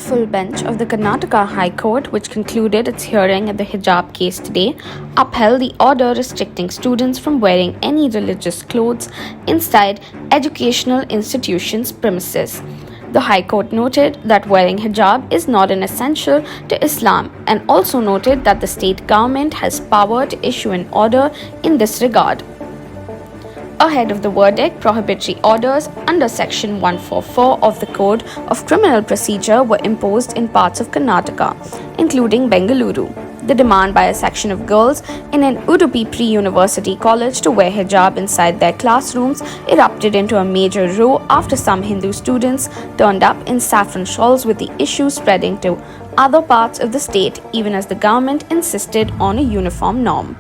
full bench of the Karnataka High Court, which concluded its hearing in the hijab case today, upheld the order restricting students from wearing any religious clothes inside educational institutions' premises. The High Court noted that wearing hijab is not an essential to Islam and also noted that the state government has power to issue an order in this regard. Ahead of the verdict, prohibitory orders under Section 144 of the Code of Criminal Procedure were imposed in parts of Karnataka, including Bengaluru. The demand by a section of girls in an Udupi pre-university college to wear hijab inside their classrooms erupted into a major row after some Hindu students turned up in saffron shawls, with the issue spreading to other parts of the state even as the government insisted on a uniform norm.